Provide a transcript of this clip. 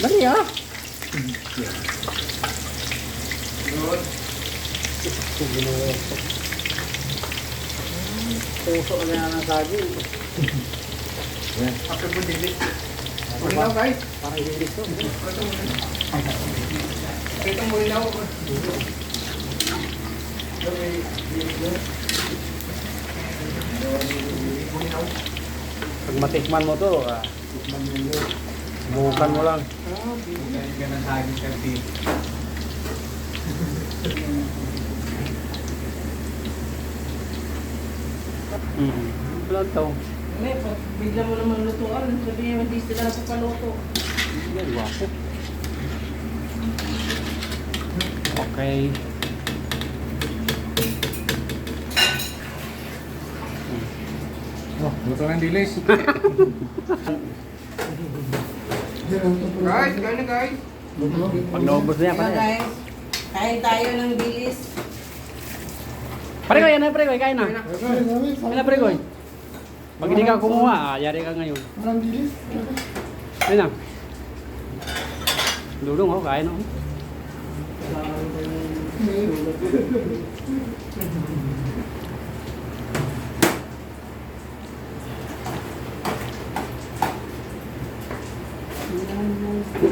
Dali ah. Puso na yan ang saging. After po dilis. Mulinaw guys. Parang hindi ito. Ito mulinaw. Pag matikman mo to, bukan mo lang. Ganyan na saging kasi. Wala to. May, pag bigla mo naman lutuan, sabihin mo, hindi sila napapaluto. Yan, wapo. Okay. Oh, luto ng dilis. Guys, kain na guys. Pag naubos na yan, Diba pare. guys, kain tayo ng bilis. Pare ko, yan na, pare ko, kain na. Kain na, pare ko. Pag hindi ka kumuha, yari ka ngayon. Parang dilis. Ayun na. Dulong ako, kain ako.